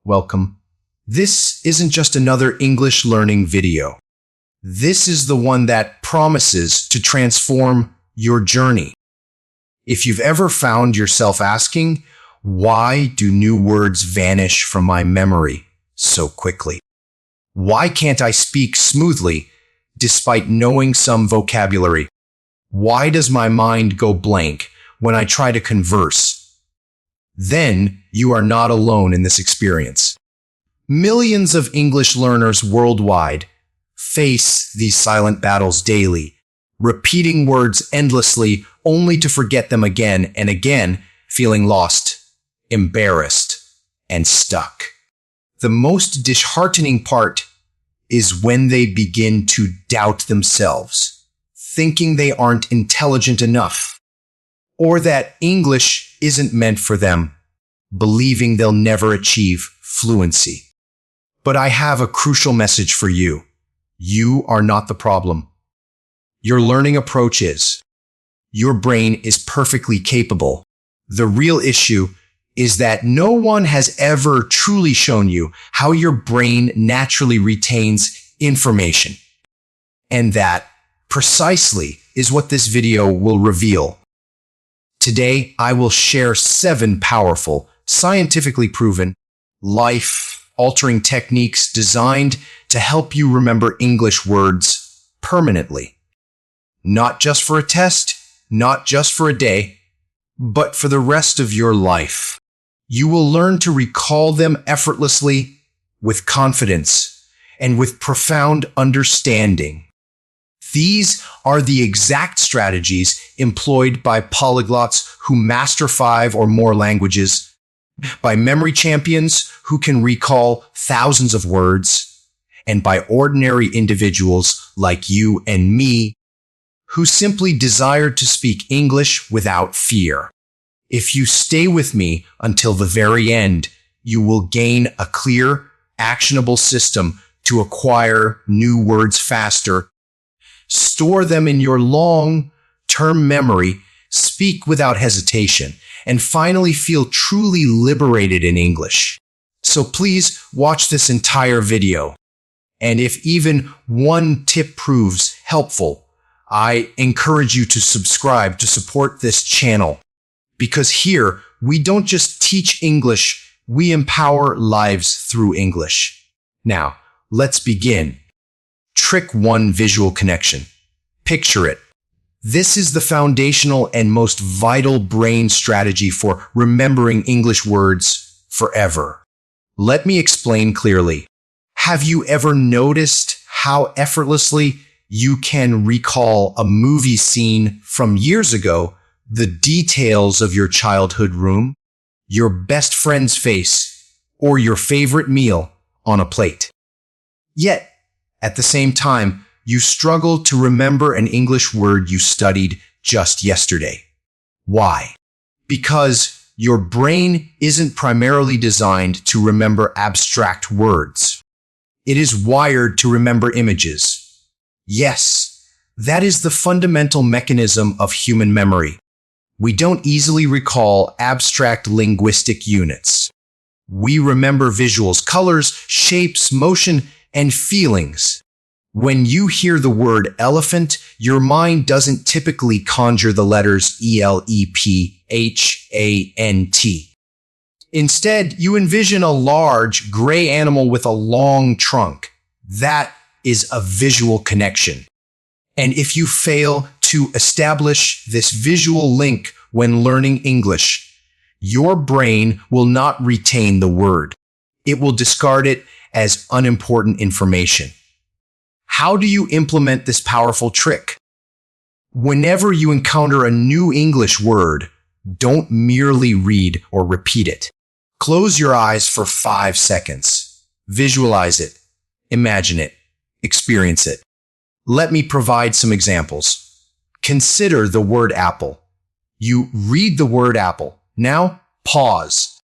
welcome. This isn't just another English learning video. This is the one that promises to transform your journey. If you've ever found yourself asking, why do new words vanish from my memory so quickly? Why can't I speak smoothly despite knowing some vocabulary? Why does my mind go blank when I try to converse? Then you are not alone in this experience. Millions of English learners worldwide face these silent battles daily, repeating words endlessly only to forget them again and again, feeling lost, embarrassed, and stuck. The most disheartening part is when they begin to doubt themselves, thinking they aren't intelligent enough, or that English isn't meant for them, believing they'll never achieve fluency. But I have a crucial message for you. You are not the problem. Your learning approach is. Your brain is perfectly capable. The real issue is that no one has ever truly shown you how your brain naturally retains information. And that precisely is what this video will reveal. Today, I will share 7 powerful, scientifically proven, life-altering techniques designed to help you remember English words permanently. Not just for a test, not just for a day, but for the rest of your life. You will learn to recall them effortlessly, with confidence, and with profound understanding. These are the exact strategies employed by polyglots who master 5 or more languages, by memory champions who can recall thousands of words, and by ordinary individuals like you and me who simply desire to speak English without fear. If you stay with me until the very end, you will gain a clear, actionable system to acquire new words faster, store them in your long-term memory, speak without hesitation, and finally feel truly liberated in English. So please watch this entire video. And if even one tip proves helpful, I encourage you to subscribe to support this channel. Because here, we don't just teach English, we empower lives through English. Now, let's begin. Trick 1: visual connection. Picture it. This is the foundational and most vital brain strategy for remembering English words forever. Let me explain clearly. Have you ever noticed how effortlessly you can recall a movie scene from years ago, the details of your childhood room, your best friend's face, or your favorite meal on a plate? Yet, at the same time, you struggle to remember an English word you studied just yesterday. Why? Because your brain isn't primarily designed to remember abstract words. It is wired to remember images. Yes, that is the fundamental mechanism of human memory. We don't easily recall abstract linguistic units. We remember visuals, colors, shapes, motion, and feelings. When you hear the word elephant, your mind doesn't typically conjure the letters E-L-E-P-H-A-N-T. Instead, you envision a large, gray animal with a long trunk. That is a visual connection. And if you fail to establish this visual link when learning English, your brain will not retain the word. It will discard it as unimportant information. How do you implement this powerful trick? Whenever you encounter a new English word, don't merely read or repeat it. Close your eyes for 5 seconds. Visualize it. Imagine it. Experience it. Let me provide some examples. Consider the word apple. You read the word apple. Now, pause.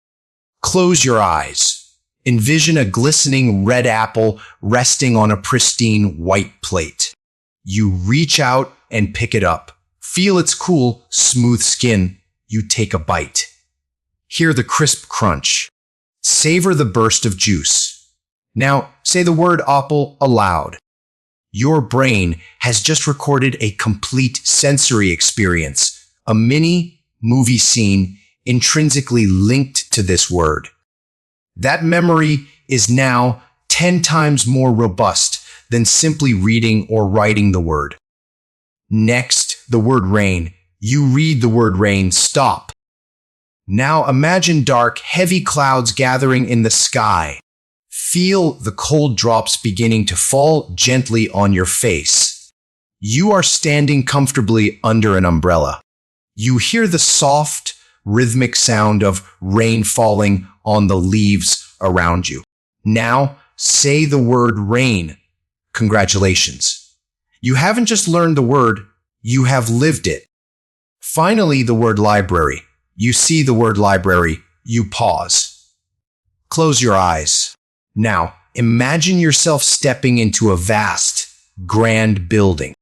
Close your eyes. Envision a glistening red apple resting on a pristine white plate. You reach out and pick it up. Feel its cool, smooth skin. You take a bite. Hear the crisp crunch. Savor the burst of juice. Now, say the word apple aloud. Your brain has just recorded a complete sensory experience, a mini movie scene intrinsically linked to this word. That memory is now 10 times more robust than simply reading or writing the word. Next, the word rain. You read the word rain, stop. Now imagine dark, heavy clouds gathering in the sky. Feel the cold drops beginning to fall gently on your face. You are standing comfortably under an umbrella. You hear the soft, rhythmic sound of rain falling on the leaves around you. Now, say the word rain. Congratulations. You haven't just learned the word, you have lived it. Finally, the word library. You see the word library, you pause. Close your eyes. Now, imagine yourself stepping into a vast, grand building.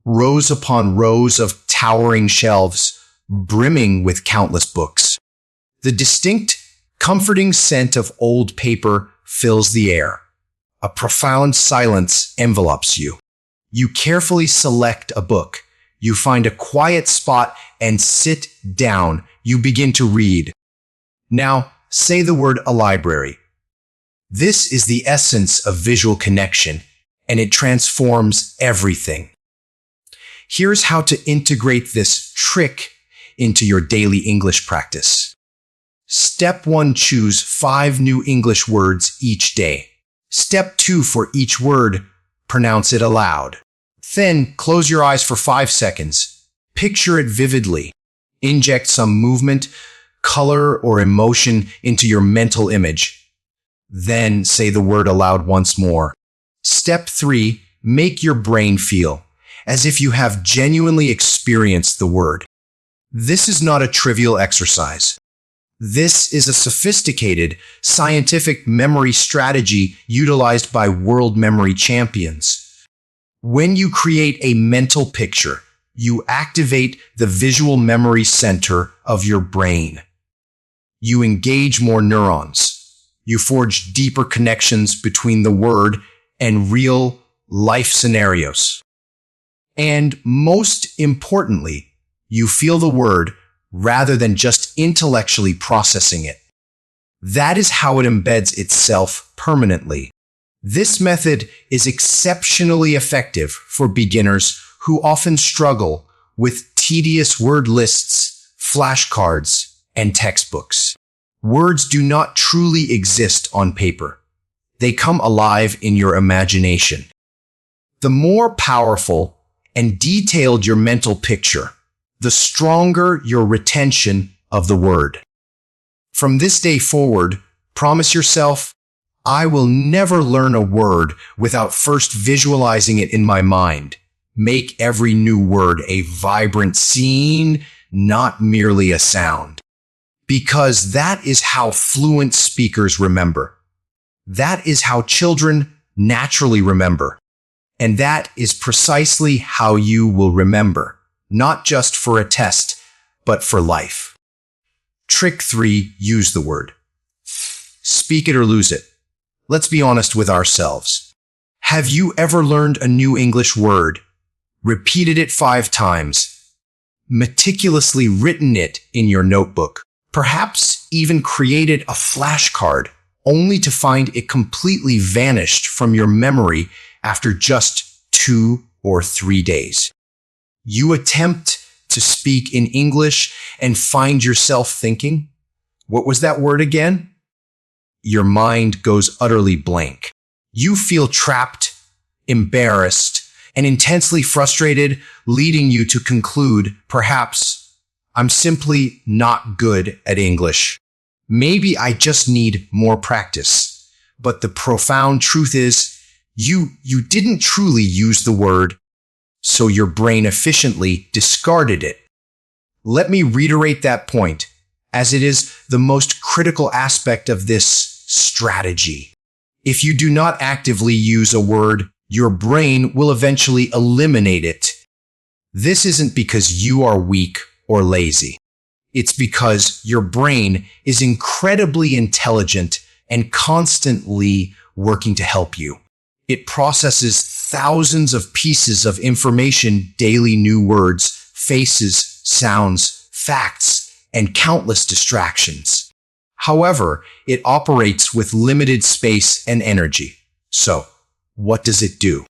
Rows upon rows of towering shelves, brimming with countless books. The distinct, comforting scent of old paper fills the air. A profound silence envelops you. You carefully select a book. You find a quiet spot and sit down. You begin to read. Now, say the word a library. This is the essence of visual connection, and it transforms everything. Here's how to integrate this trick into your daily English practice. Step 1, choose 5 new English words each day. Step 2, for each word, pronounce it aloud. Then, close your eyes for 5 seconds. Picture it vividly. Inject some movement, color, or emotion into your mental image. Then say the word aloud once more. Step 3, make your brain feel as if you have genuinely experienced the word. This is not a trivial exercise. This is a sophisticated, scientific memory strategy utilized by world memory champions. When you create a mental picture, you activate the visual memory center of your brain. You engage more neurons. You forge deeper connections between the word and real life scenarios. And most importantly, you feel the word rather than just intellectually processing it. That is how it embeds itself permanently. This method is exceptionally effective for beginners who often struggle with tedious word lists, flashcards, and textbooks. Words do not truly exist on paper. They come alive in your imagination. The more powerful and detailed your mental picture, the stronger your retention of the word. From this day forward, promise yourself, I will never learn a word without first visualizing it in my mind. Make every new word a vibrant scene, not merely a sound. Because that is how fluent speakers remember. That is how children naturally remember. And that is precisely how you will remember, not just for a test, but for life. Trick 3, use the word. Speak it or lose it. Let's be honest with ourselves. Have you ever learned a new English word, repeated it 5 times, meticulously written it in your notebook, perhaps even created a flashcard only to find it completely vanished from your memory after just 2 or 3 days? You attempt to speak in English and find yourself thinking, what was that word again? Your mind goes utterly blank. You feel trapped, embarrassed, and intensely frustrated, leading you to conclude, perhaps, I'm simply not good at English. Maybe I just need more practice. But the profound truth is, you didn't truly use the word, so your brain efficiently discarded it. Let me reiterate that point, as it is the most critical aspect of this strategy. If you do not actively use a word, your brain will eventually eliminate it. This isn't because you are weak or lazy. It's because your brain is incredibly intelligent and constantly working to help you. It processes thousands of pieces of information daily: new words, faces, sounds, facts, and countless distractions. However, it operates with limited space and energy. So, what does it do?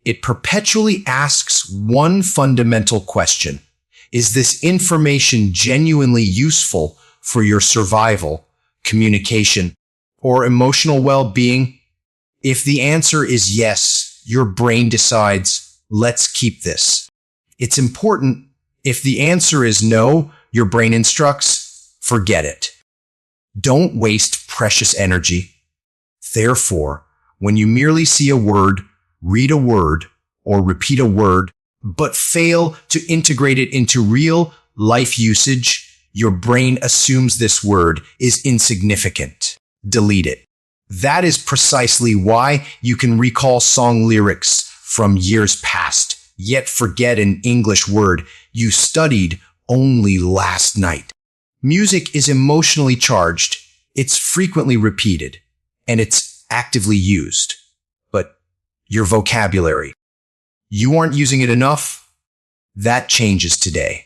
It perpetually asks one fundamental question: is this information genuinely useful for your survival, communication, or emotional well-being? If the answer is yes, your brain decides, let's keep this. It's important. If the answer is no, your brain instructs, forget it. Don't waste precious energy. Therefore, when you merely see a word, read a word, or repeat a word, but fail to integrate it into real life usage, your brain assumes this word is insignificant. Delete it. That is precisely why you can recall song lyrics from years past, yet forget an English word you studied only last night. Music is emotionally charged, it's frequently repeated, and it's actively used. But your vocabulary, you aren't using it enough? That changes today.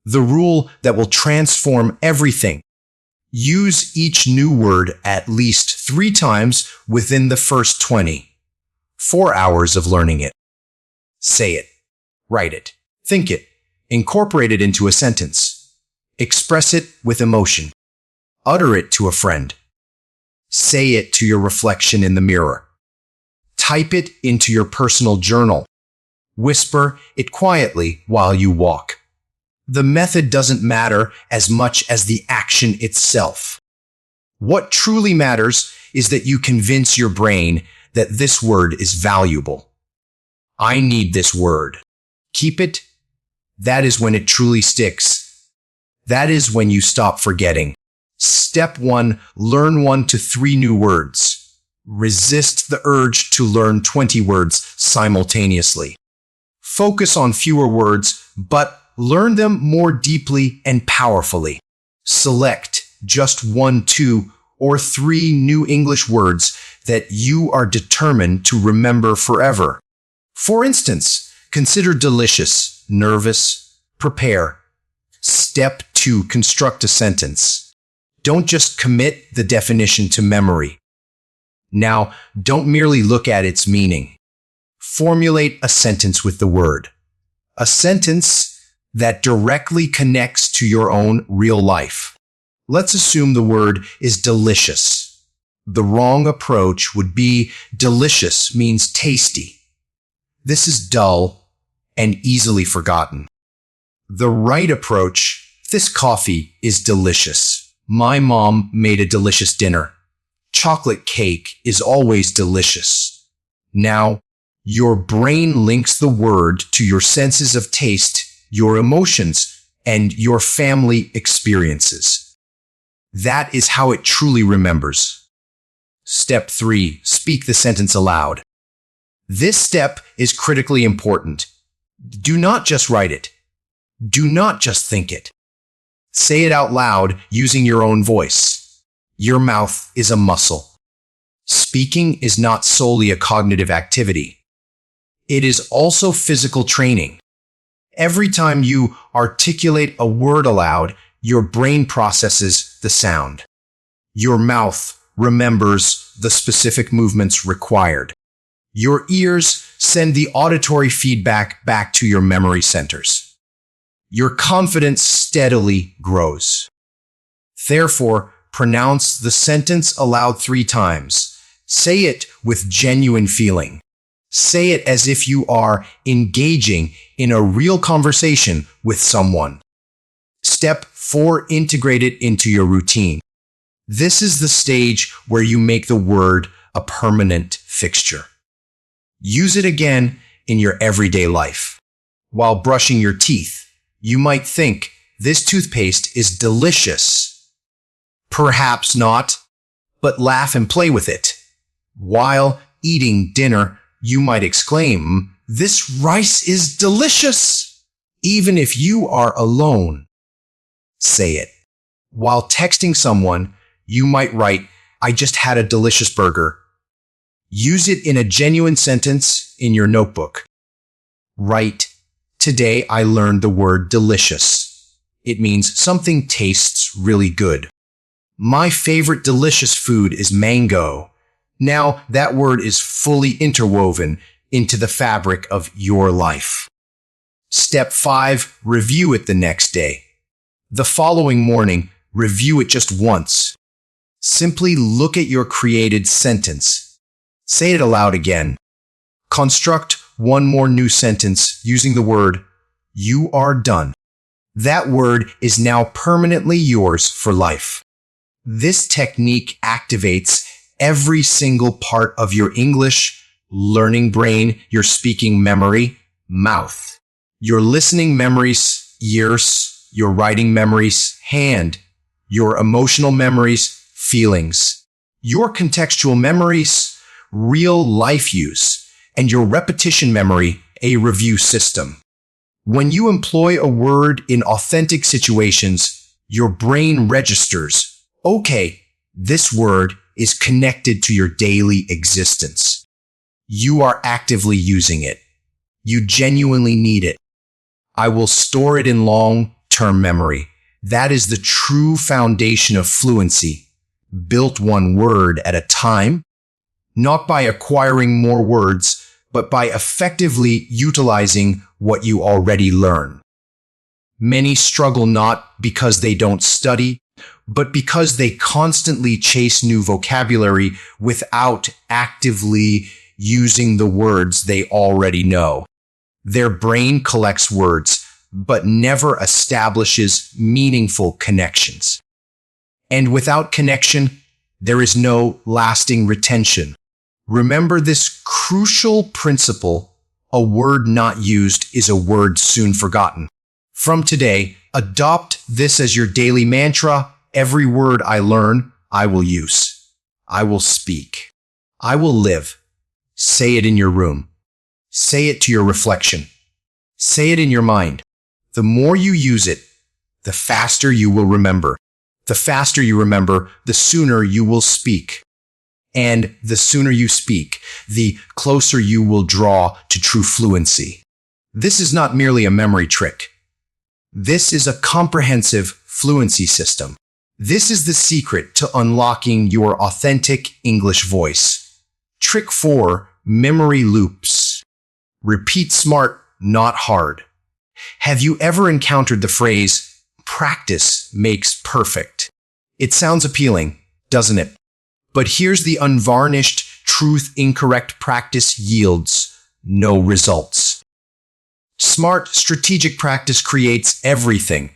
The rule that will transform everything: use each new word at least 3 times within the first 24 hours of learning it. Say it, write it, think it, incorporate it into a sentence, express it with emotion, utter it to a friend, say it to your reflection in the mirror, type it into your personal journal, whisper it quietly while you walk. The method doesn't matter as much as the action itself. What truly matters is that you convince your brain that this word is valuable. I need this word. Keep it. That is when it truly sticks. That is when you stop forgetting. Step 1, learn 1 to 3 new words. Resist the urge to learn 20 words simultaneously. Focus on fewer words, but learn them more deeply and powerfully. Select just 1, 2, or 3 new English words that you are determined to remember forever. For instance, consider delicious, nervous, prepare. Step 2, construct a sentence. Don't just commit the definition to memory. Now, don't merely look at its meaning. Formulate a sentence with the word. A sentence that directly connects to your own real life. Let's assume the word is delicious. The wrong approach would be delicious means tasty. This is dull and easily forgotten. The right approach: this coffee is delicious. My mom made a delicious dinner. Chocolate cake is always delicious. Now, your brain links the word to your senses of taste, your emotions, and your family experiences. That is how it truly remembers. Step 3, speak the sentence aloud. This step is critically important. Do not just write it. Do not just think it. Say it out loud using your own voice. Your mouth is a muscle. Speaking is not solely a cognitive activity. It is also physical training. Every time you articulate a word aloud, your brain processes the sound. Your mouth remembers the specific movements required. Your ears send the auditory feedback back to your memory centers. Your confidence steadily grows. Therefore, pronounce the sentence aloud 3 times. Say it with genuine feeling. Say it as if you are engaging in a real conversation with someone. Step 4, integrate it into your routine. This is the stage where you make the word a permanent fixture. Use it again in your everyday life. While brushing your teeth, you might think, this toothpaste is delicious. Perhaps not, but laugh and play with it. While eating dinner, you might exclaim, this rice is delicious, even if you are alone. say it. While texting someone, you might write, "I just had a delicious burger." Use it in a genuine sentence in your notebook. Write, "Today I learned the word delicious." It means something tastes really good. My favorite delicious food is mango. Now that word is fully interwoven into the fabric of your life. Step 5, review it the next day. The following morning, review it just once. Simply look at your created sentence. Say it aloud again. Construct one more new sentence using the word, "You are done." That word is now permanently yours for life. This technique activates every single part of your English learning brain, your speaking memory, mouth, your listening memories, ears, your writing memories, hand, your emotional memories, feelings, your contextual memories, real life use, and your repetition memory, a review system. When you employ a word in authentic situations, your brain registers, okay, this word is connected to your daily existence. You are actively using it. You genuinely need it. I will store it in long-term memory. That is the true foundation of fluency, built one word at a time, not by acquiring more words, but by effectively utilizing what you already learn. Many struggle not because they don't study, but because they constantly chase new vocabulary without actively using the words they already know. Their brain collects words, but never establishes meaningful connections. And without connection, there is no lasting retention. Remember this crucial principle: a word not used is a word soon forgotten. From today, adopt this as your daily mantra. Every word I learn, I will use. I will speak. I will live. Say it in your room. Say it to your reflection. Say it in your mind. The more you use it, the faster you will remember. The faster you remember, the sooner you will speak. And the sooner you speak, the closer you will draw to true fluency. This is not merely a memory trick. This is a comprehensive fluency system. This is the secret to unlocking your authentic English voice. Trick 4, memory loops. Repeat smart, not hard. Have you ever encountered the phrase, "practice makes perfect"? It sounds appealing, doesn't it? But here's the unvarnished truth: incorrect practice yields no results. Smart, strategic practice creates everything.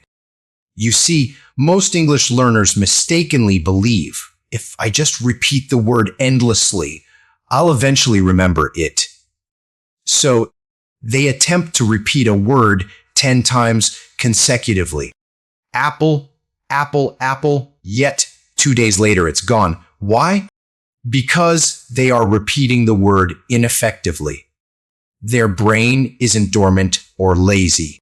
You see, most English learners mistakenly believe, if I just repeat the word endlessly, I'll eventually remember it. So they attempt to repeat a word 10 times consecutively. Apple, apple, apple, yet 2 days later it's gone. Why? Because they are repeating the word ineffectively. Their brain isn't dormant or lazy.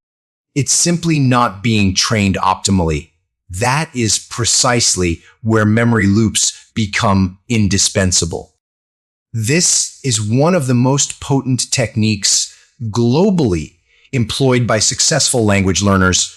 It's simply not being trained optimally. That is precisely where memory loops become indispensable. This is one of the most potent techniques globally employed by successful language learners,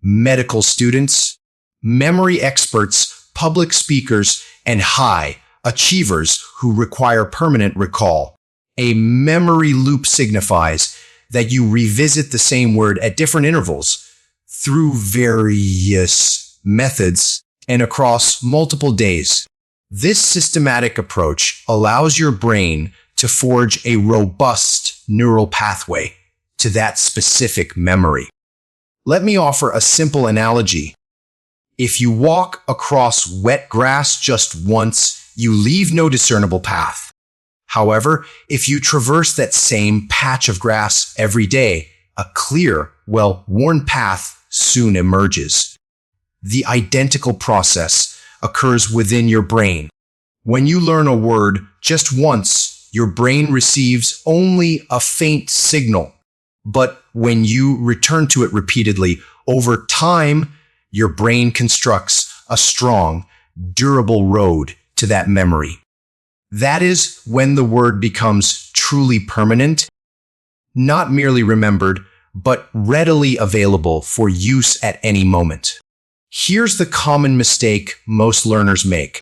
medical students, memory experts, public speakers, and high achievers who require permanent recall. A memory loop signifies that you revisit the same word at different intervals through various methods and across multiple days. This systematic approach allows your brain to forge a robust neural pathway to that specific memory. Let me offer a simple analogy. If you walk across wet grass just once, you leave no discernible path. However, if you traverse that same patch of grass every day, a clear, well-worn path soon emerges. The identical process occurs within your brain. When you learn a word just once, your brain receives only a faint signal. But when you return to it repeatedly, over time, your brain constructs a strong, durable road to that memory. That is when the word becomes truly permanent, not merely remembered, but readily available for use at any moment. Here's the common mistake most learners make.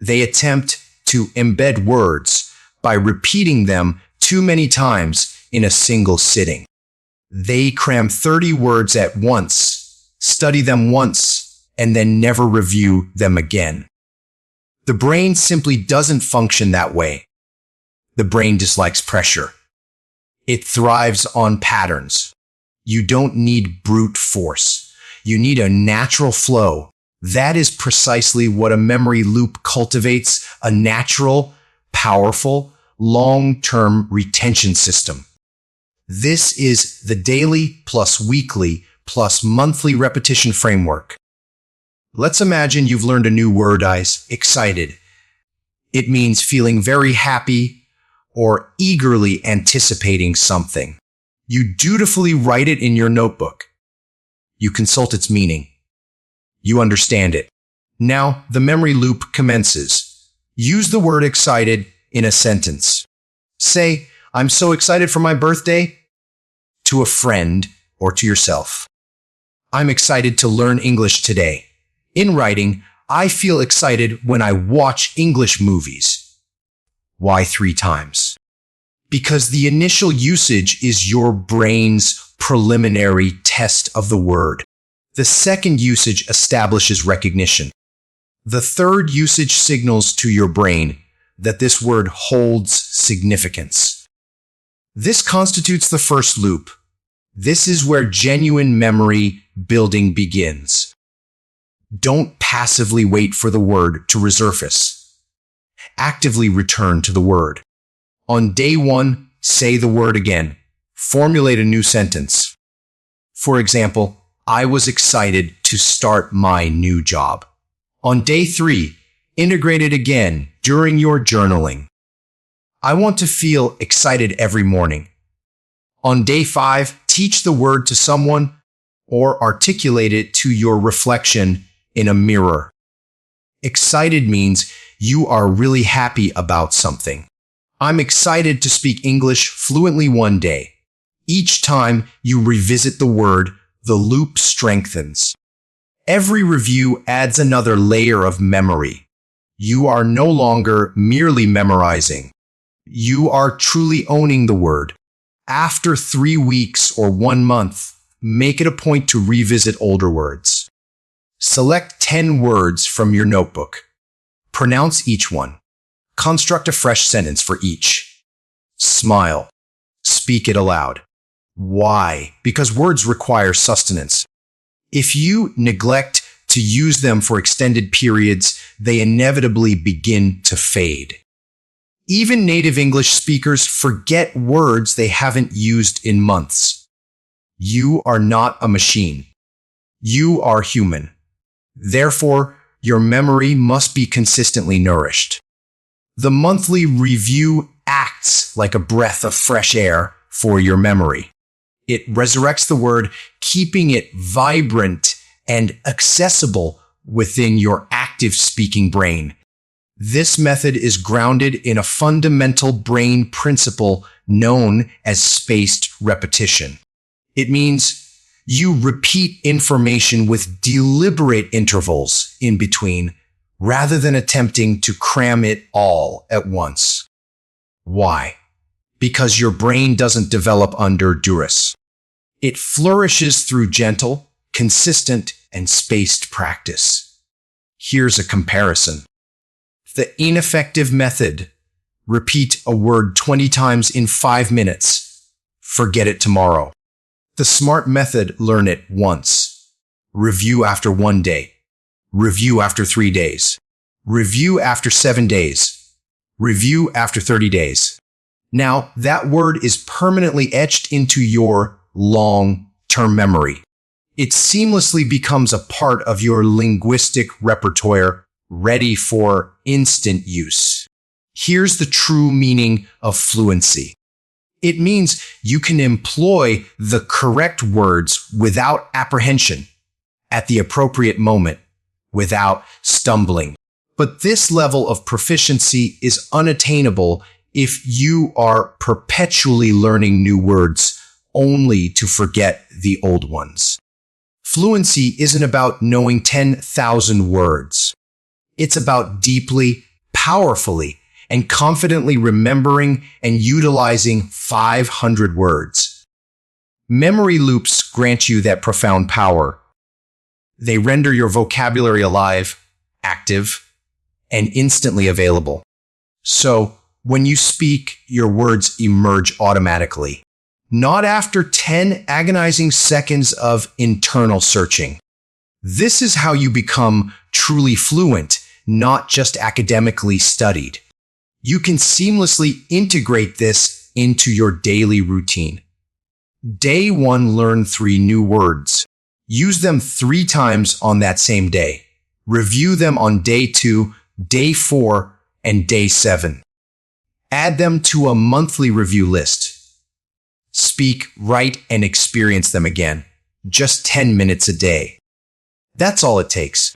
They attempt to embed words by repeating them too many times in a single sitting. They cram 30 words at once, study them once, and then never review them again. The brain simply doesn't function that way. The brain dislikes pressure. It thrives on patterns. You don't need brute force. You need a natural flow. That is precisely what a memory loop cultivates, a natural, powerful, long-term retention system. This is the daily plus weekly plus monthly repetition framework. Let's imagine you've learned a new word, excited. It means feeling very happy or eagerly anticipating something. You dutifully write it in your notebook. You consult its meaning. You understand it. Now, the memory loop commences. Use the word excited in a sentence. Say, "I'm so excited for my birthday," to a friend or to yourself. "I'm excited to learn English today." In writing, "I feel excited when I watch English movies." Why 3 times? Because the initial usage is your brain's preliminary test of the word. The second usage establishes recognition. The third usage signals to your brain that this word holds significance. This constitutes the first loop. This is where genuine memory building begins. Don't passively wait for the word to resurface. Actively return to the word. On day 1, say the word again. Formulate a new sentence. For example, "I was excited to start my new job." On day 3, integrate it again during your journaling. "I want to feel excited every morning." On day 5, teach the word to someone or articulate it to your reflection in a mirror. Excited means you are really happy about something. "I'm excited to speak English fluently one day." Each time you revisit the word, the loop strengthens. Every review adds another layer of memory. You are no longer merely memorizing. You are truly owning the word. After 3 weeks or 1 month, make it a point to revisit older words. Select 10 words from your notebook. Pronounce each one. Construct a fresh sentence for each. Smile. Speak it aloud. Why? Because words require sustenance. If you neglect to use them for extended periods, they inevitably begin to fade. Even native English speakers forget words they haven't used in months. You are not a machine. You are human. Therefore, your memory must be consistently nourished. The monthly review acts like a breath of fresh air for your memory. It resurrects the word, keeping it vibrant and accessible within your active speaking brain. This method is grounded in a fundamental brain principle known as spaced repetition. It means you repeat information with deliberate intervals in between, rather than attempting to cram it all at once. Why? Because your brain doesn't develop under duress. It flourishes through gentle, consistent, and spaced practice. Here's a comparison. The ineffective method: repeat a word 20 times in 5 minutes. Forget it tomorrow. The smart method: learn it once. Review after 1 day. Review after 3 days. Review after 7 days. Review after 30 days. Now, that word is permanently etched into your long-term memory. It seamlessly becomes a part of your linguistic repertoire, ready for instant use. Here's the true meaning of fluency. It means you can employ the correct words without apprehension, at the appropriate moment without stumbling. But this level of proficiency is unattainable if you are perpetually learning new words only to forget the old ones. Fluency isn't about knowing 10,000 words. It's about deeply, powerfully, and confidently remembering and utilizing 500 words. Memory loops grant you that profound power. They render your vocabulary alive, active, and instantly available. So, when you speak, your words emerge automatically, not after 10 agonizing seconds of internal searching. This is how you become truly fluent, not just academically studied. You can seamlessly integrate this into your daily routine. Day 1, learn 3 new words. Use them 3 times on that same day. Review them on day 2, day 4, and day 7. Add them to a monthly review list. Speak, write, and experience them again. Just 10 minutes a day. That's all it takes.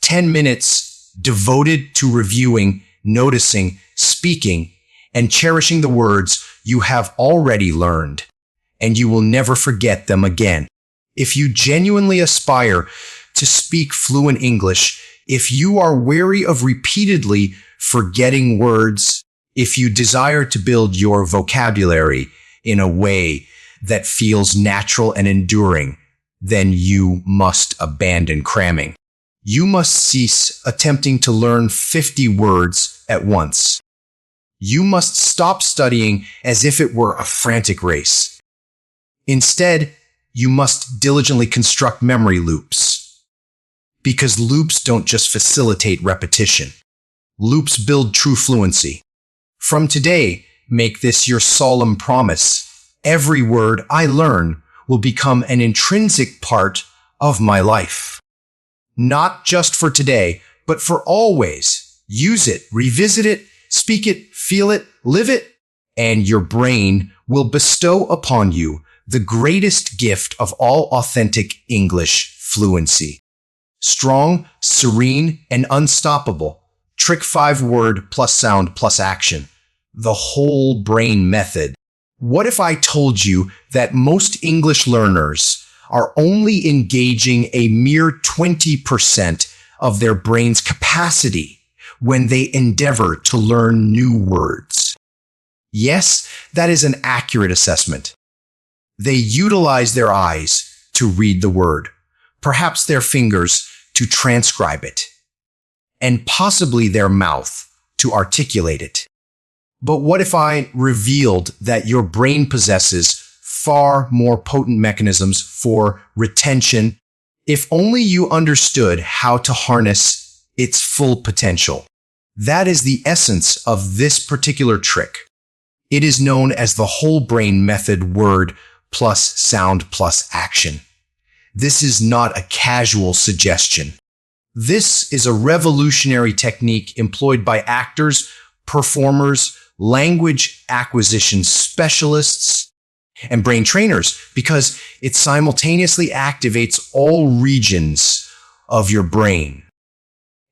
10 minutes devoted to reviewing, noticing, speaking, and cherishing the words you have already learned, and you will never forget them again. If you genuinely aspire to speak fluent English, if you are wary of repeatedly forgetting words, if you desire to build your vocabulary in a way that feels natural and enduring, then you must abandon cramming. You must cease attempting to learn 50 words at once. You must stop studying as if it were a frantic race. Instead, you must diligently construct memory loops. Because loops don't just facilitate repetition. Loops build true fluency. From today, make this your solemn promise. Every word I learn will become an intrinsic part of my life. Not just for today, but for always. Use it, revisit it, speak it, feel it, live it, and your brain will bestow upon you the greatest gift of all authentic English fluency. Strong, serene, and unstoppable. Trick 5-word plus sound plus action. The whole brain method. What if I told you that most English learners are only engaging a mere 20% of their brain's capacity when they endeavor to learn new words? Yes, that is an accurate assessment. They utilize their eyes to read the word, perhaps their fingers to transcribe it, and possibly their mouth to articulate it. But what if I revealed that your brain possesses far more potent mechanisms for retention if only you understood how to harness its full potential? That is the essence of this particular trick. It is known as the whole brain method, word plus sound plus action. This is not a casual suggestion. This is a revolutionary technique employed by actors, performers, language acquisition specialists, and brain trainers because it simultaneously activates all regions of your brain.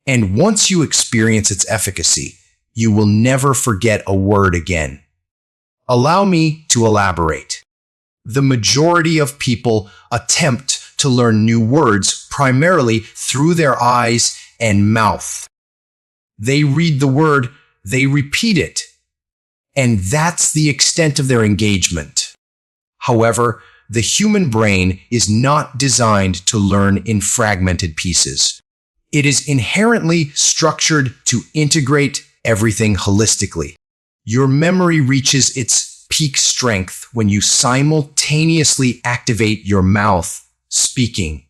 And once you experience its efficacy, you will never forget a word again. Allow me to elaborate. The majority of people attempt to learn new words primarily through their eyes and mouth. They read the word, they repeat it, and that's the extent of their engagement. However, the human brain is not designed to learn in fragmented pieces. It is inherently structured to integrate everything holistically. Your memory reaches its peak strength when you simultaneously activate your mouth, speaking,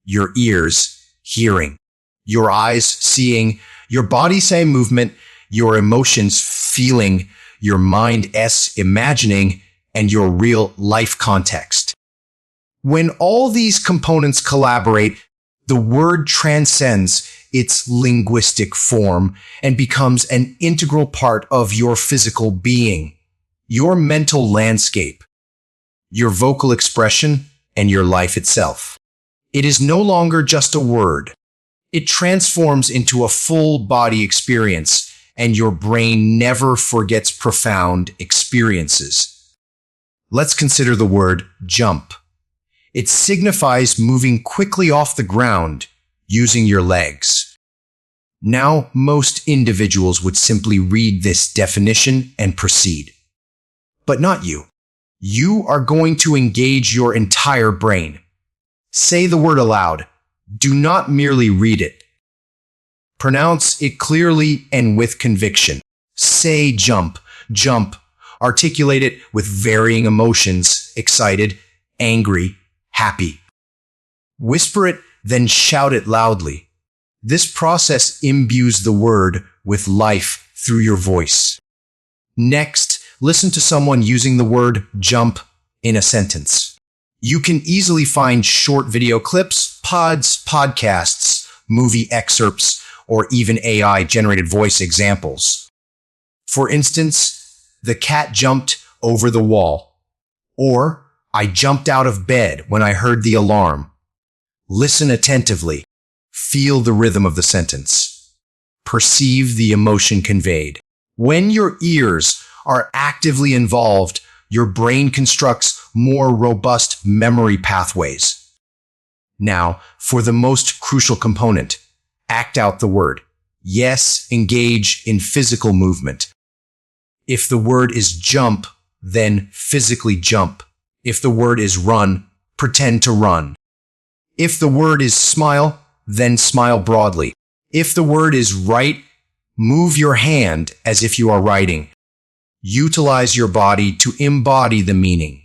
your ears, hearing, your eyes, seeing, your body, saying movement, your emotions, feeling, your mind, imagining, and your real life context. When all these components collaborate, the word transcends its linguistic form and becomes an integral part of your physical being, your mental landscape, your vocal expression, and your life itself. It is no longer just a word. It transforms into a full body experience, and your brain never forgets profound experiences. Let's consider the word jump. It signifies moving quickly off the ground using your legs. Now, most individuals would simply read this definition and proceed. But not you. You are going to engage your entire brain. Say the word aloud. Do not merely read it. Pronounce it clearly and with conviction. Say jump, jump. Articulate it with varying emotions, excited, angry, happy. Whisper it, then shout it loudly. This process imbues the word with life through your voice. Next, listen to someone using the word jump in a sentence. You can easily find short video clips, podcasts, movie excerpts, or even AI-generated voice examples. For instance, the cat jumped over the wall, or I jumped out of bed when I heard the alarm. Listen attentively. Feel the rhythm of the sentence. Perceive the emotion conveyed. When your ears are actively involved, your brain constructs more robust memory pathways. Now, for the most crucial component, act out the word. Yes, engage in physical movement. If the word is jump, then physically jump. If the word is run, pretend to run. If the word is smile, then smile broadly. If the word is write, move your hand as if you are writing. Utilize your body to embody the meaning.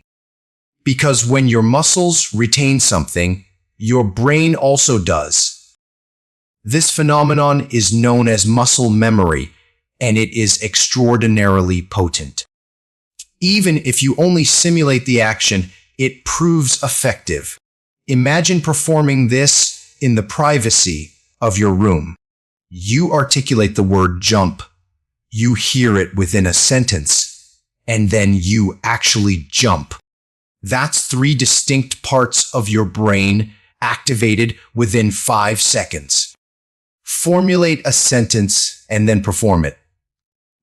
Because when your muscles retain something, your brain also does. This phenomenon is known as muscle memory, and it is extraordinarily potent. Even if you only simulate the action, it proves effective. Imagine performing this in the privacy of your room. You articulate the word jump. You hear it within a sentence, and then you actually jump. That's 3 distinct parts of your brain activated within 5 seconds. Formulate a sentence and then perform it.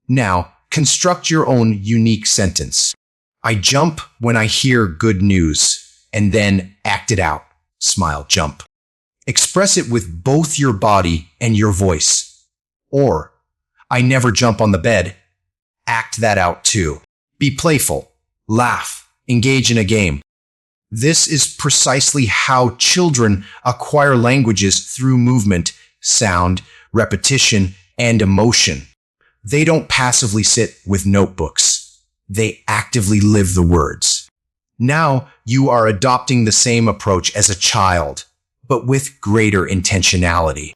Now, construct your own unique sentence. I jump when I hear good news, and then act it out. Smile, jump. Express it with both your body and your voice. Or, I never jump on the bed. Act that out too. Be playful. Laugh. Engage in a game. This is precisely how children acquire languages through movement, sound, repetition, and emotion. They don't passively sit with notebooks. They actively live the words. Now you are adopting the same approach as a child, but with greater intentionality.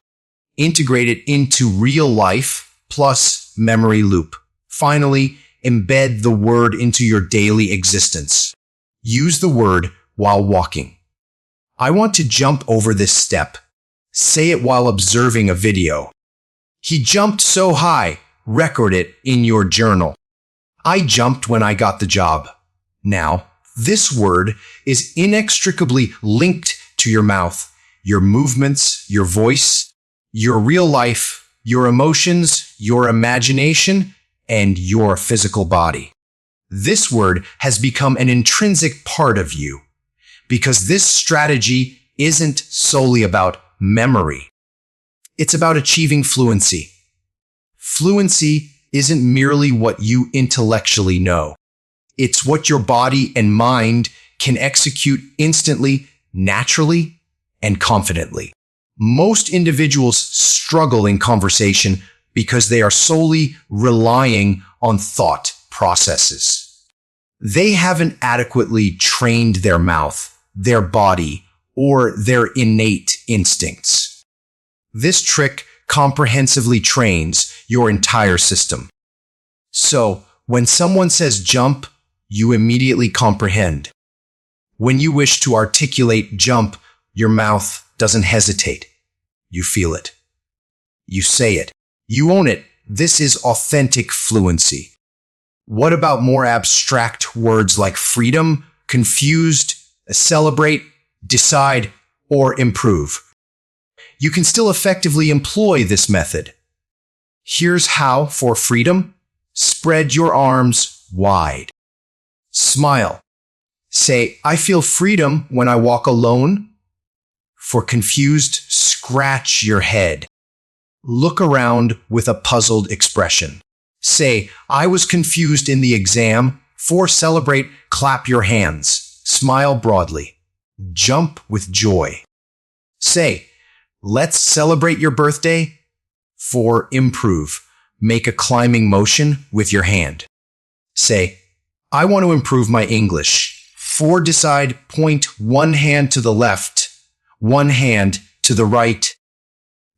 Integrate it into real life plus memory loop. Finally, embed the word into your daily existence. Use the word while walking. I want to jump over this step. Say it while observing a video. He jumped so high. Record it in your journal. I jumped when I got the job. Now, this word is inextricably linked to your mouth, your movements, your voice, your real life, your emotions, your imagination, and your physical body. This word has become an intrinsic part of you because this strategy isn't solely about memory. It's about achieving fluency. Fluency isn't merely what you intellectually know. It's what your body and mind can execute instantly, naturally, and confidently. Most individuals struggle in conversation because they are solely relying on thought processes. They haven't adequately trained their mouth, their body, or their innate instincts. This trick comprehensively trains your entire system. So, when someone says jump, you immediately comprehend. When you wish to articulate jump, your mouth doesn't hesitate. You feel it. You say it. You own it. This is authentic fluency. What about more abstract words like freedom, confused, celebrate, decide, or improve. You can still effectively employ this method. Here's how for freedom. Spread your arms wide. Smile. Say, I feel freedom when I walk alone. For confused, scratch your head. Look around with a puzzled expression. Say, I was confused in the exam. For celebrate, clap your hands. Smile broadly. Jump with joy. Say, let's celebrate your birthday. For improve, make a climbing motion with your hand. Say, I want to improve my English. For decide, point one hand to the left, one hand to the right.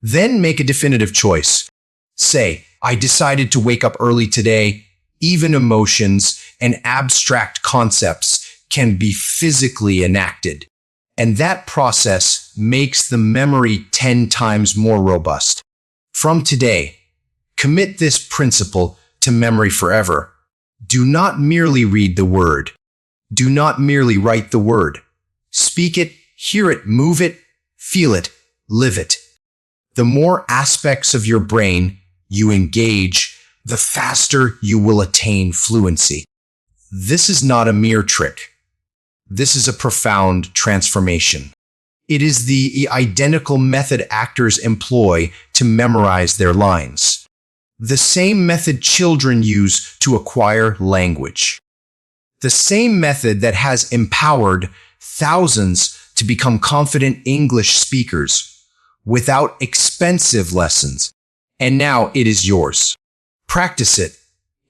Then make a definitive choice. Say, I decided to wake up early today. Even emotions and abstract concepts can be physically enacted. And that process makes the memory 10 times more robust. From today, commit this principle to memory forever. Do not merely read the word. Do not merely write the word. Speak it, hear it, move it, feel it, live it. The more aspects of your brain you engage, the faster you will attain fluency. This is not a mere trick. This is a profound transformation. It is the identical method actors employ to memorize their lines. The same method children use to acquire language. The same method that has empowered thousands to become confident English speakers without expensive lessons. And now it is yours. Practice it,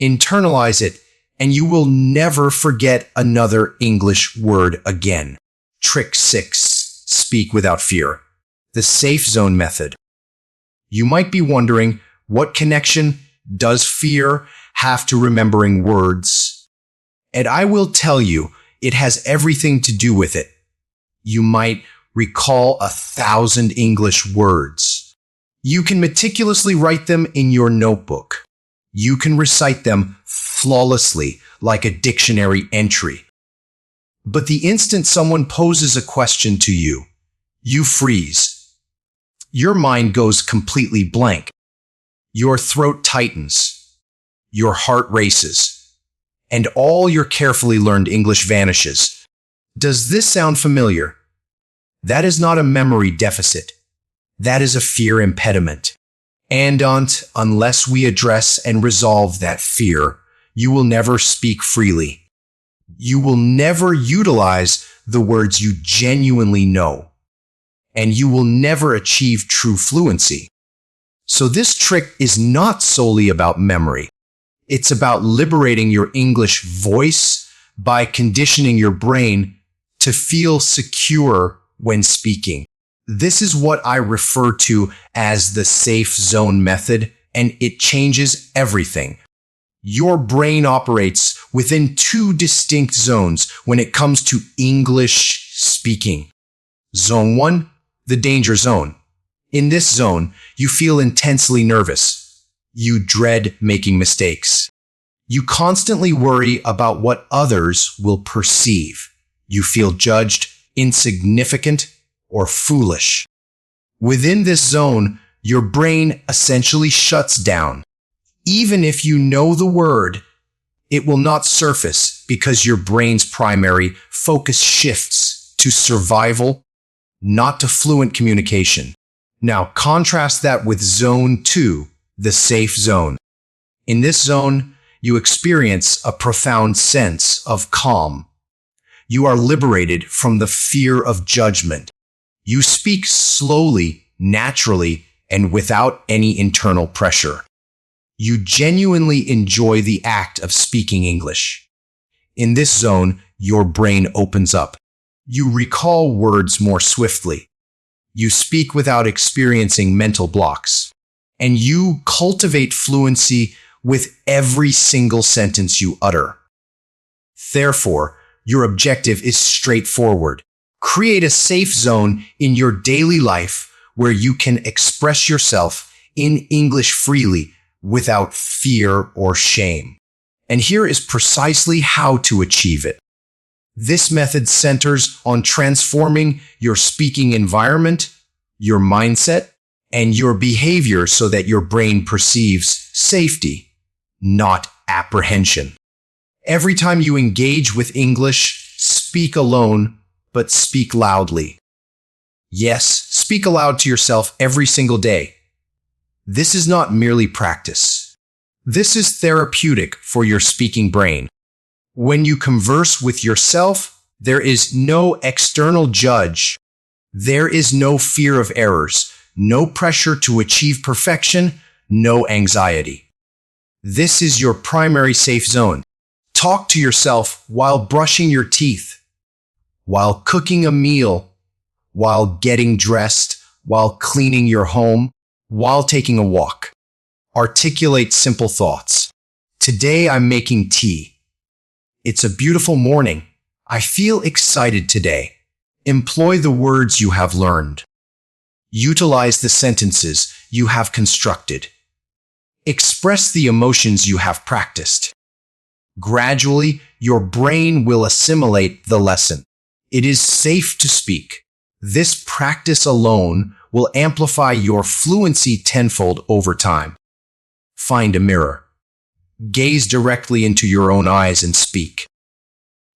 internalize it, and you will never forget another English word again. Trick 6. Speak without fear. The safe zone method. You might be wondering, what connection does fear have to remembering words? And I will tell you, it has everything to do with it. You might recall 1,000 English words. You can meticulously write them in your notebook. You can recite them flawlessly like a dictionary entry. But the instant someone poses a question to you, you freeze. Your mind goes completely blank. Your throat tightens. Your heart races. And all your carefully learned English vanishes. Does this sound familiar? That is not a memory deficit. That is a fear impediment. And unless we address and resolve that fear, you will never speak freely. You will never utilize the words you genuinely know. And you will never achieve true fluency. So this trick is not solely about memory. It's about liberating your English voice by conditioning your brain to feel secure when speaking. This is what I refer to as the safe zone method, and it changes everything. Your brain operates within two distinct zones when it comes to English speaking. Zone 1, the danger zone. In this zone, you feel intensely nervous. You dread making mistakes. You constantly worry about what others will perceive. You feel judged, insignificant, or foolish. Within this zone, your brain essentially shuts down. Even if you know the word, it will not surface because your brain's primary focus shifts to survival, not to fluent communication. Now, contrast that with Zone 2, the safe zone. In this zone, you experience a profound sense of calm. You are liberated from the fear of judgment. You speak slowly, naturally, and without any internal pressure. You genuinely enjoy the act of speaking English. In this zone, your brain opens up. You recall words more swiftly. You speak without experiencing mental blocks. And you cultivate fluency with every single sentence you utter. Therefore, your objective is straightforward. Create a safe zone in your daily life where you can express yourself in English freely without fear or shame. And here is precisely how to achieve it. This method centers on transforming your speaking environment, your mindset, and your behavior so that your brain perceives safety, not apprehension. Every time you engage with English, speak alone, but speak loudly. Yes, speak aloud to yourself every single day. This is not merely practice. This is therapeutic for your speaking brain. When you converse with yourself, there is no external judge. There is no fear of errors, no pressure to achieve perfection, no anxiety. This is your primary safe zone. Talk to yourself while brushing your teeth, while cooking a meal, while getting dressed, while cleaning your home, while taking a walk. Articulate simple thoughts. Today I'm making tea. It's a beautiful morning. I feel excited today. Employ the words you have learned. Utilize the sentences you have constructed. Express the emotions you have practiced. Gradually, your brain will assimilate the lesson. It is safe to speak. This practice alone will amplify your fluency tenfold over time. Find a mirror. Gaze directly into your own eyes and speak.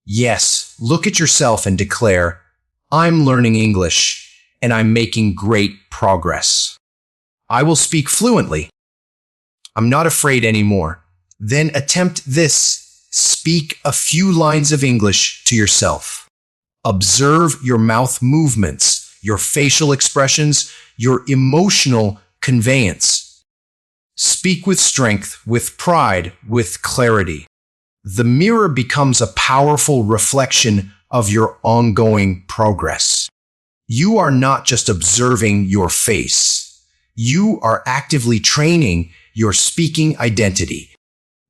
Yes, look at yourself and declare, I'm learning English and I'm making great progress. I will speak fluently. I'm not afraid anymore. Then attempt this. Speak a few lines of English to yourself. Observe your mouth movements, your facial expressions, your emotional conveyance. Speak with strength, with pride, with clarity. The mirror becomes a powerful reflection of your ongoing progress. You are not just observing your face. You are actively training your speaking identity.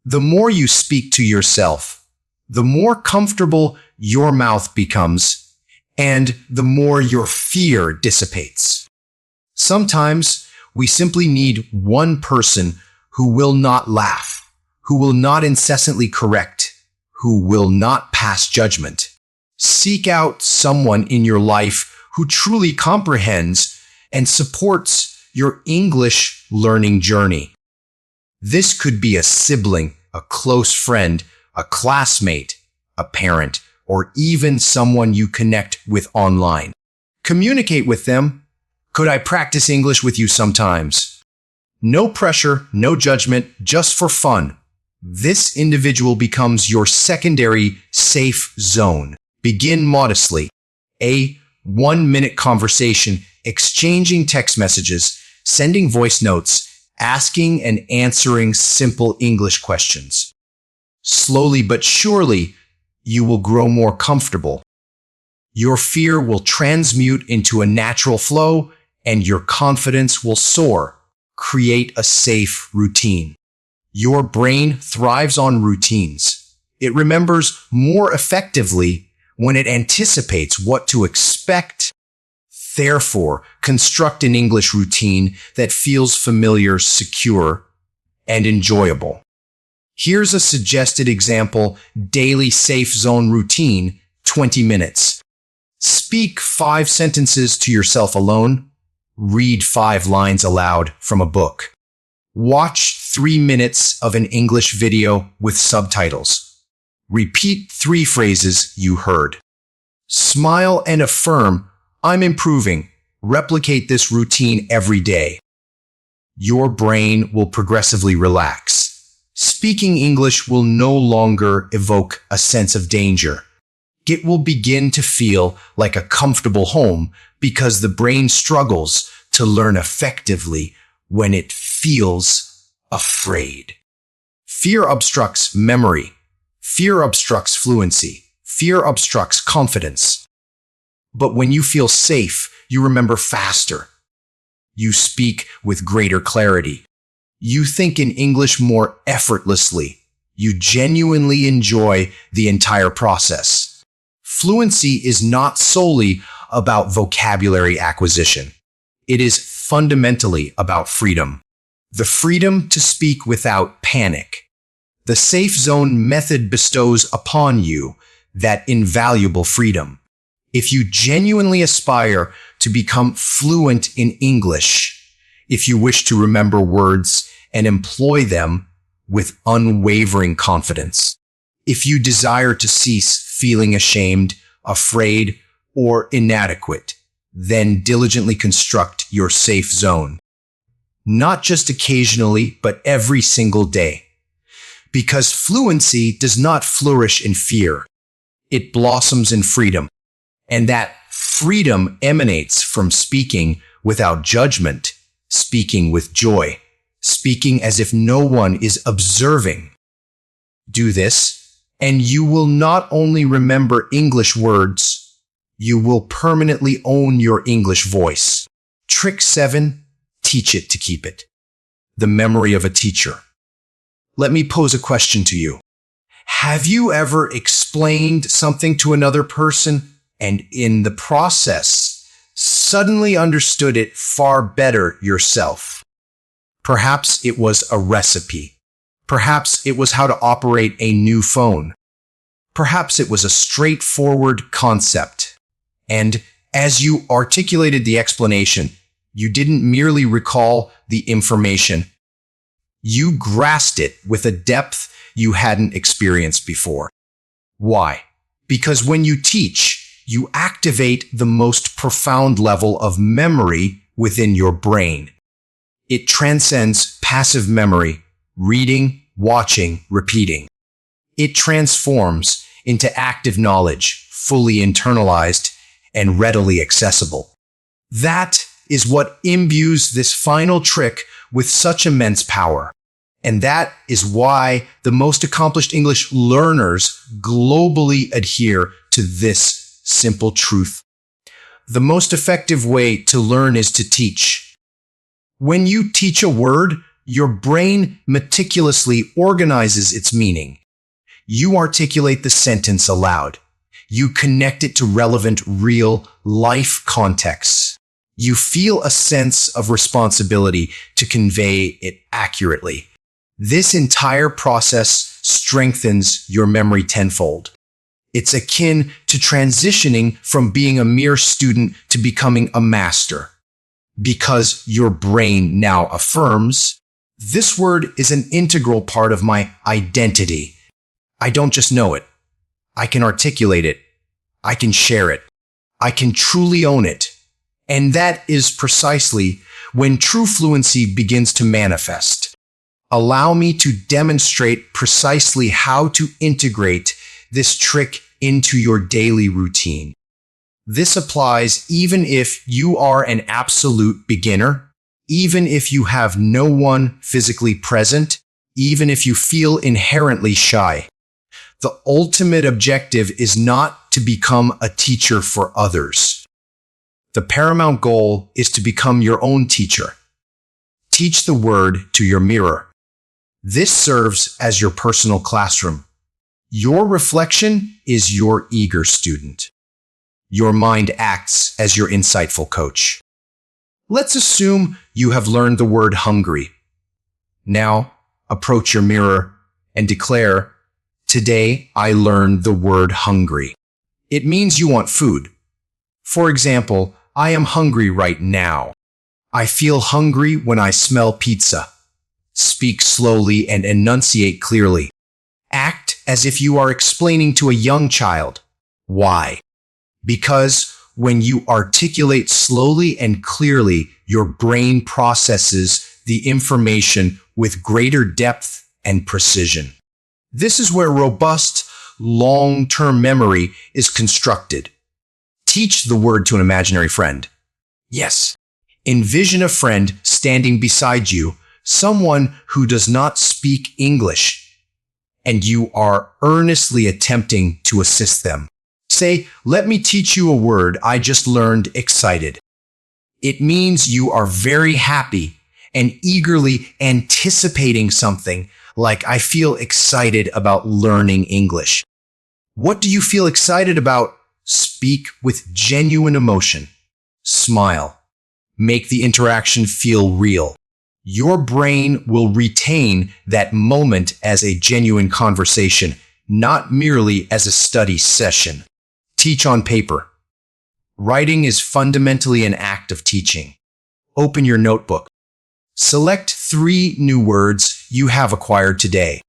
The more you speak to yourself, the more comfortable your mouth becomes, and the more your fear dissipates. Sometimes we simply need one person who will not laugh, who will not incessantly correct, who will not pass judgment. Seek out someone in your life who truly comprehends and supports your English learning journey. This could be a sibling, a close friend, a classmate, a parent, or even someone you connect with online. Communicate with them. Could I practice English with you sometimes? No pressure, no judgment, just for fun. This individual becomes your secondary safe zone. Begin modestly. A 1-minute conversation, exchanging text messages, sending voice notes, asking and answering simple English questions. Slowly but surely, you will grow more comfortable. Your fear will transmute into a natural flow, and your confidence will soar. Create a safe routine. Your brain thrives on routines. It remembers more effectively when it anticipates what to expect. Therefore, construct an English routine that feels familiar, secure, and enjoyable. Here's a suggested example: daily safe zone routine, 20 minutes. Speak 5 sentences to yourself alone. Read 5 lines aloud from a book. Watch 3 minutes of an English video with subtitles. Repeat 3 phrases you heard. Smile and affirm, I'm improving. Replicate this routine every day. Your brain will progressively relax. Speaking English will no longer evoke a sense of danger. It will begin to feel like a comfortable home because the brain struggles to learn effectively when it feels afraid. Fear obstructs memory. Fear obstructs fluency. Fear obstructs confidence. But when you feel safe, you remember faster. You speak with greater clarity. You think in English more effortlessly. You genuinely enjoy the entire process. Fluency is not solely about vocabulary acquisition. It is fundamentally about freedom. The freedom to speak without panic. The safe zone method bestows upon you that invaluable freedom. If you genuinely aspire to become fluent in English, if you wish to remember words and employ them with unwavering confidence, if you desire to cease feeling ashamed, afraid, or inadequate, then diligently construct your safe zone. Not just occasionally, but every single day. Because fluency does not flourish in fear. It blossoms in freedom. And that freedom emanates from speaking without judgment, speaking with joy, speaking as if no one is observing. Do this, and you will not only remember English words, you will permanently own your English voice. Trick 7, teach it to keep it. The memory of a teacher. Let me pose a question to you. Have you ever explained something to another person and in the process suddenly understood it far better yourself? Perhaps it was a recipe. Perhaps it was how to operate a new phone. Perhaps it was a straightforward concept. And as you articulated the explanation, you didn't merely recall the information. You grasped it with a depth you hadn't experienced before. Why? Because when you teach, you activate the most profound level of memory within your brain. It transcends passive memory, reading, watching, repeating. It transforms into active knowledge, fully internalized and readily accessible. That is what imbues this final trick with such immense power. And that is why the most accomplished English learners globally adhere to this simple truth. The most effective way to learn is to teach. When you teach a word, your brain meticulously organizes its meaning. You articulate the sentence aloud. You connect it to relevant, real life contexts. You feel a sense of responsibility to convey it accurately. This entire process strengthens your memory tenfold. It's akin to transitioning from being a mere student to becoming a master. Because your brain now affirms, this word is an integral part of my identity. I don't just know it. I can articulate it. I can share it. I can truly own it. And that is precisely when true fluency begins to manifest. Allow me to demonstrate precisely how to integrate this trick into your daily routine. This applies even if you are an absolute beginner, even if you have no one physically present, even if you feel inherently shy. The ultimate objective is not to become a teacher for others. The paramount goal is to become your own teacher. Teach the word to your mirror. This serves as your personal classroom. Your reflection is your eager student. Your mind acts as your insightful coach. Let's assume you have learned the word hungry. Now, approach your mirror and declare, "Today I learned the word hungry." It means you want food. For example, I am hungry right now. I feel hungry when I smell pizza. Speak slowly and enunciate clearly. Act as if you are explaining to a young child. Why? Because when you articulate slowly and clearly, your brain processes the information with greater depth and precision. This is where robust, long-term memory is constructed. Teach the word to an imaginary friend. Yes, envision a friend standing beside you, someone who does not speak English, and you are earnestly attempting to assist them. Say, "Let me teach you a word I just learned," excited. It means you are very happy and eagerly anticipating something, like, "I feel excited about learning English." What do you feel excited about? Speak with genuine emotion. Smile. Make the interaction feel real. Your brain will retain that moment as a genuine conversation, not merely as a study session. Teach on paper. Writing is fundamentally an act of teaching. Open your notebook. Select 3 new words you have acquired today.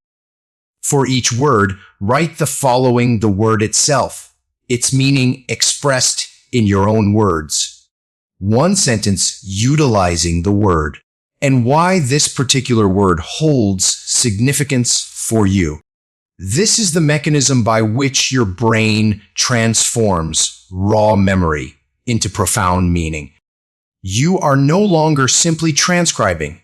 For each word, write the following: the word itself, its meaning expressed in your own words. 1 sentence utilizing the word, and why this particular word holds significance for you. This is the mechanism by which your brain transforms raw memory into profound meaning. You are no longer simply transcribing.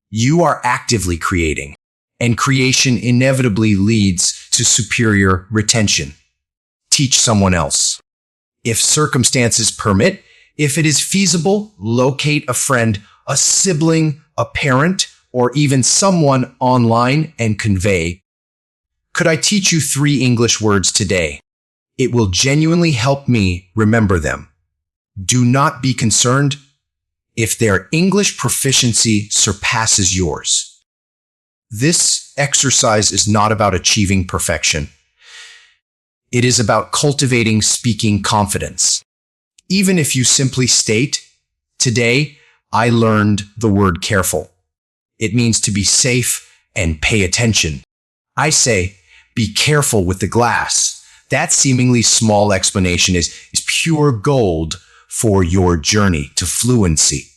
You are actively creating, and creation inevitably leads to superior retention. Teach someone else. If circumstances permit, if it is feasible, locate a friend, a sibling, a parent, or even someone online and convey, "Could I teach you 3 English words today? It will genuinely help me remember them." Do not be concerned if their English proficiency surpasses yours. This exercise is not about achieving perfection. It is about cultivating speaking confidence. Even if you simply state, "Today, I learned the word careful." It means to be safe and pay attention. I say, be careful with the glass. That seemingly small explanation is pure gold for your journey to fluency.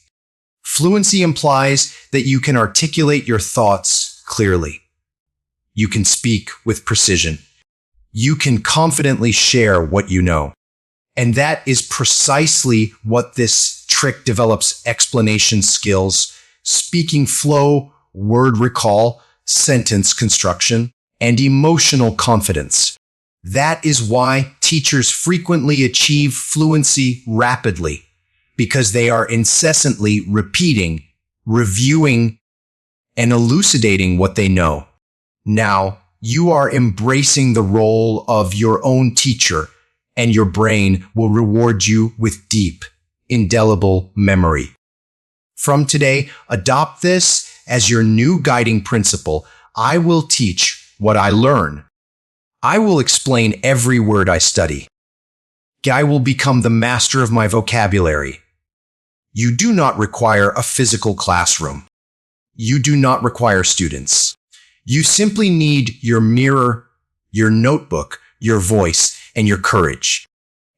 Fluency implies that you can articulate your thoughts clearly. You can speak with precision. You can confidently share what you know. And that is precisely what this trick develops: explanation skills, speaking flow, word recall, sentence construction, and emotional confidence. That is why teachers frequently achieve fluency rapidly, because they are incessantly repeating, reviewing, and elucidating what they know. Now, you are embracing the role of your own teacher, and your brain will reward you with deep, indelible memory. From today, adopt this as your new guiding principle. I will teach what I learn. I will explain every word I study. I will become the master of my vocabulary. You do not require a physical classroom. You do not require students. You simply need your mirror, your notebook, your voice, and your courage.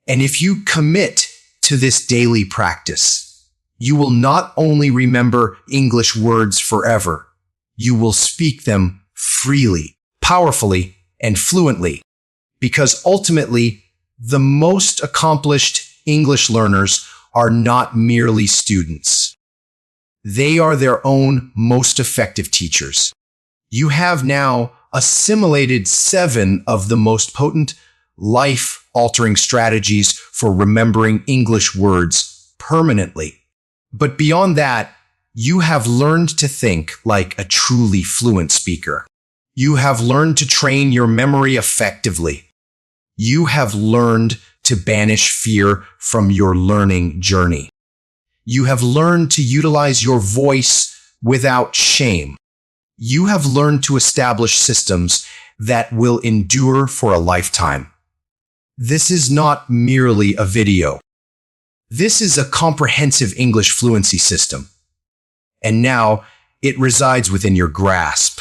And if you commit to this daily practice, you will not only remember English words forever, you will speak them freely, powerfully, and fluently. Because ultimately, the most accomplished English learners are not merely students. They are their own most effective teachers. You have now assimilated 7 of the most potent, life-altering strategies for remembering English words permanently. But beyond that, you have learned to think like a truly fluent speaker. You have learned to train your memory effectively. You have learned to banish fear from your learning journey. You have learned to utilize your voice without shame. You have learned to establish systems that will endure for a lifetime. This is not merely a video. This is a comprehensive English fluency system. And now it resides within your grasp.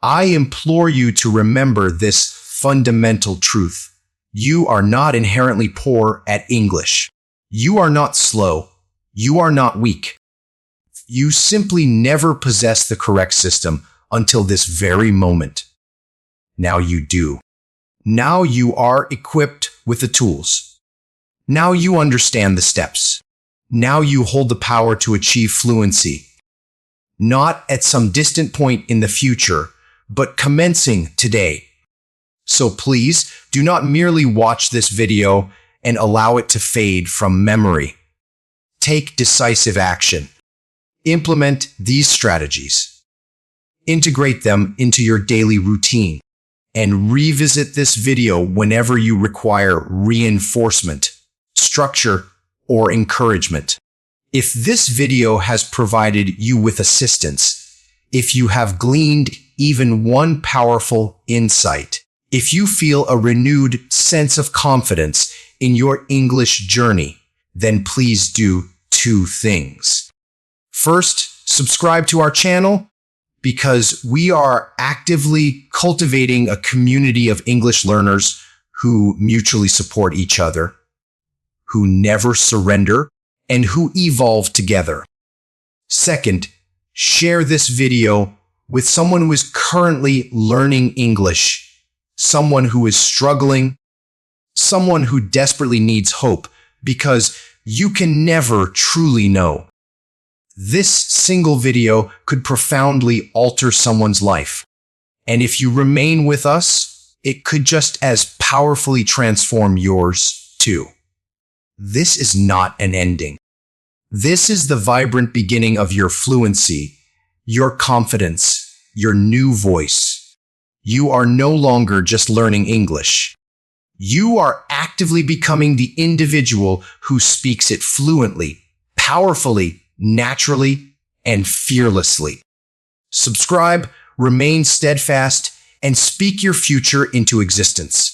I implore you to remember this fundamental truth. You are not inherently poor at English. You are not slow. You are not weak. You simply never possessed the correct system until this very moment. Now you do. Now you are equipped with the tools. Now you understand the steps. Now you hold the power to achieve fluency. Not at some distant point in the future, but commencing today. So please, do not merely watch this video and allow it to fade from memory. Take decisive action. Implement these strategies. Integrate them into your daily routine, and revisit this video whenever you require reinforcement, structure, or encouragement. If this video has provided you with assistance, if you have gleaned even one powerful insight, If you feel a renewed sense of confidence in your English journey, then please do two things. First, subscribe to our channel because we are actively cultivating a community of English learners who mutually support each other, who never surrender, and who evolve together. Second, share this video with someone who is currently learning English, someone who is struggling, someone who desperately needs hope, because you can never truly know. This single video could profoundly alter someone's life. And if you remain with us, it could just as powerfully transform yours too. This is not an ending. This is the vibrant beginning of your fluency, your confidence, your new voice. You are no longer just learning English. You are actively becoming the individual who speaks it fluently, powerfully, naturally, and fearlessly. Subscribe, remain steadfast, and speak your future into existence.